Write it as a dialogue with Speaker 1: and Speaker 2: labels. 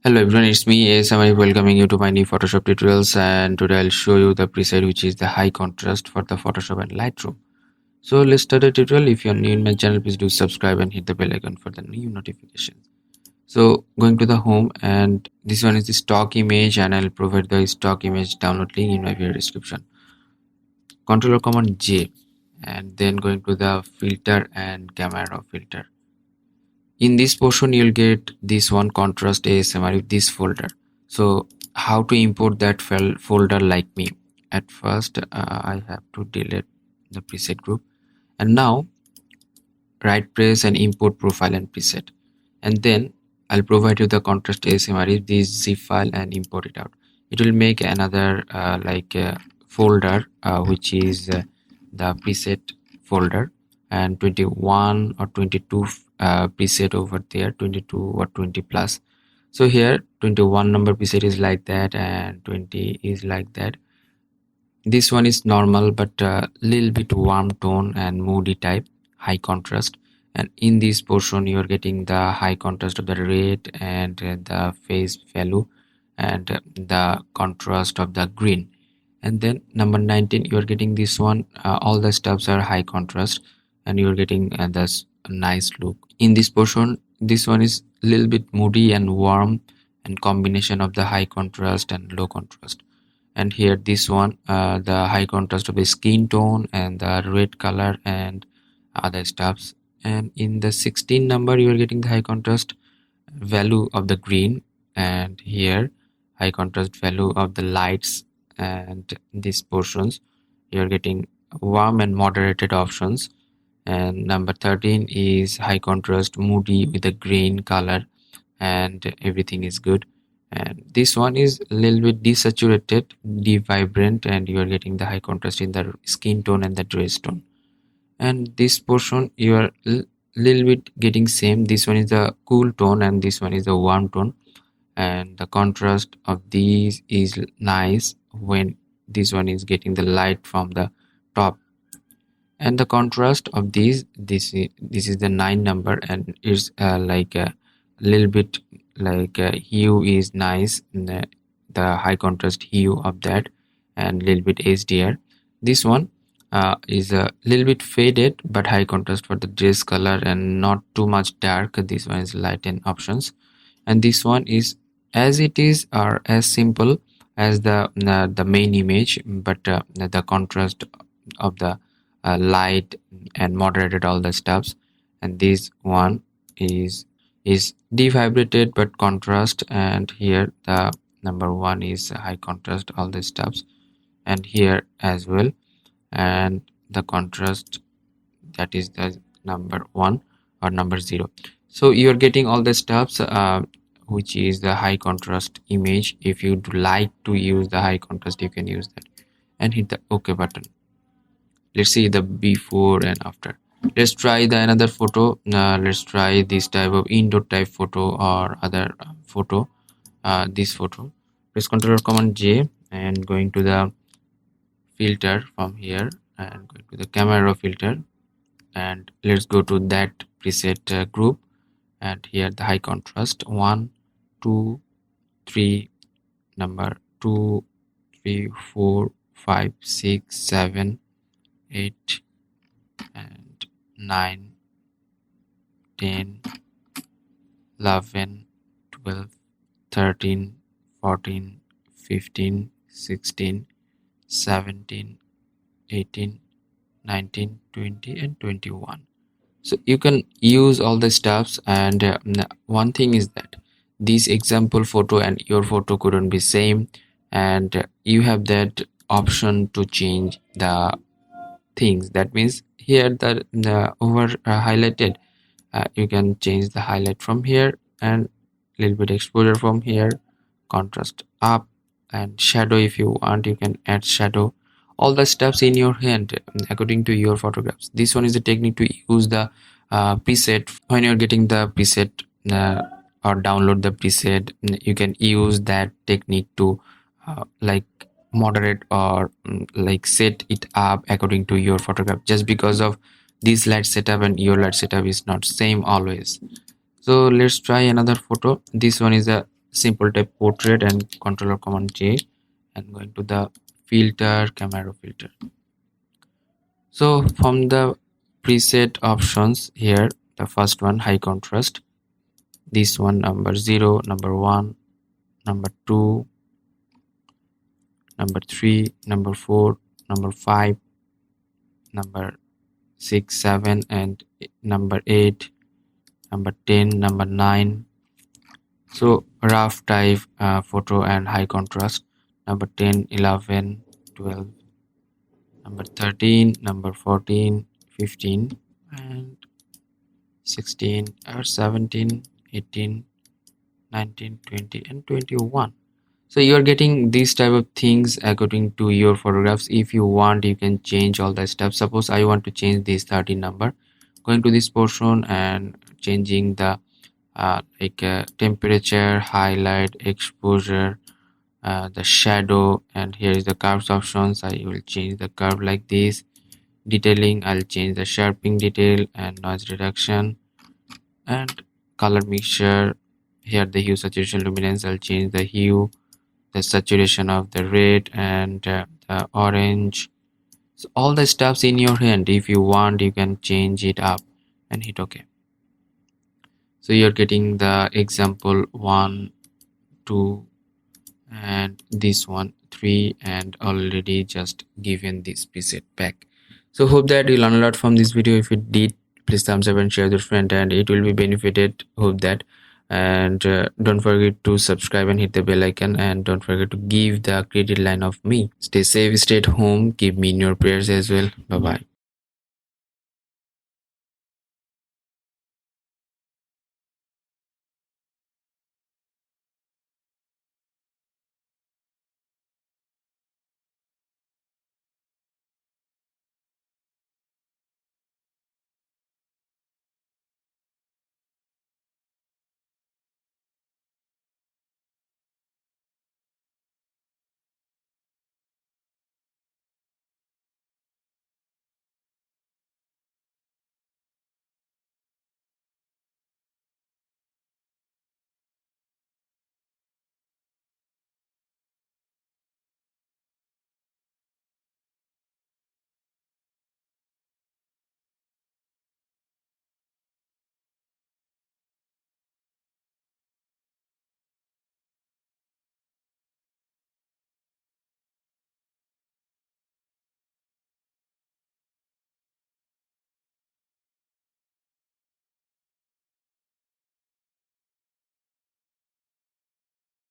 Speaker 1: Hello everyone, it's me ASM Arif welcoming you to my new Photoshop tutorials, and today I'll show you the preset which is the high contrast for the Photoshop and Lightroom. So let's start the tutorial. If you're new in my channel, please do subscribe and hit the bell icon for the new notifications. So going to the home, and this one is the stock image, and I'll provide the stock image download link in my video description. Control or Command J, and then going to the filter and camera filter. In this portion you'll get this one contrast ASMR with this folder. So how to import that folder like me? At first I have to delete the preset group, and now right press and import profile and preset, and then I'll provide you the contrast ASMR with this zip file and import it out. It will make another folder which is the preset folder, and 21 or 22 preset over there, 22 or 20 plus. So here 21 number preset is like that and 20 is like that. This one is normal but little bit warm tone and moody type, high contrast. And in this portion you are getting the high contrast of the red and the face value and the contrast of the green. And then number 19 you are getting this one, all the stuffs are high contrast and you are getting this nice look. In this portion this one is a little bit moody and warm, and combination of the high contrast and low contrast. And here this one, the high contrast of the skin tone and the red color and other stuffs. And in the 16 number you are getting the high contrast value of the green, and here high contrast value of the lights. And these portions you are getting warm and moderated options. And number 13 is high contrast moody with the green color, and everything is good. And this one is a little bit desaturated, de-vibrant, and you are getting the high contrast in the skin tone and the dress tone. And this portion you are little bit getting same. This one is the cool tone and this one is the warm tone, and the contrast of these is nice when this one is getting the light from the top. And the contrast of this is the 9 number, and it's like a little bit like hue is nice, the high contrast hue of that, and little bit HDR. This one is a little bit faded but high contrast for the dress color and not too much dark. This one is light and options, and this one is as it is or as simple as the main image, but the contrast of the light and moderated all the stuffs. And this one is devibrated but contrast, and here the number 1 is high contrast all the stuffs, and here as well, and the contrast, that is the number 1 or number 0. So you're getting all the stuffs which is the high contrast image. If you'd like to use the high contrast you can use that, and hit the OK button. Let's see the before and after. Let's try the another photo. Let's try this type of indoor type photo or other photo. This photo, press Ctrl or Command J and going to the filter from here and going to the camera filter, and let's go to that preset group, and here the high contrast 1 2 3, number 2 3 4 5 6 7 8 and 9 10 11 12 13 14 15 16 17 18 19 20 and 21. So you can use all the stuffs, and one thing is that this example photo and your photo couldn't be same, and you have that option to change the things. That means here the over highlighted, you can change the highlight from here, and little bit exposure from here, contrast up, and shadow. If you want you can add shadow. All the steps in your hand according to your photographs. This one is the technique to use the preset. When you're getting the preset or download the preset, you can use that technique to like moderate or like set it up according to your photograph, just because of this light setup and your light setup is not same always. So let's try another photo. This one is a simple type portrait and controller command J, and going to the filter, camera filter. So from the preset options here, the first one, high contrast, this one, number 0, number 1, number 2, number 3, number 4, number 5, number 6, 7, and number 8, number 10, number 9. So rough type photo and high contrast, number 10, 11, 12, number 13, number 14, 15, and 16, or 17, 18, 19, 20, and 21. So you are getting these type of things according to your photographs. If you want, you can change all the steps. Suppose I want to change this 13 number, going to this portion and changing the temperature, highlight, exposure, the shadow, and here is the curves options. I will change the curve like this. Detailing, I'll change the sharpening detail and noise reduction, and color mixture, here the hue, saturation, luminance, I'll change the hue, the saturation of the red and the orange. So all the steps in your hand. If you want, you can change it up and hit OK. So you're getting the example 1, 2, and this one 3, and already just given this preset back. So hope that you learn a lot from this video. If it did, please thumbs up and share with your friend, and it will be benefited, hope that. And don't forget to subscribe and hit the bell icon, and don't forget to give the credit line of me. Stay safe, stay at home, keep me in your prayers as well. Bye bye.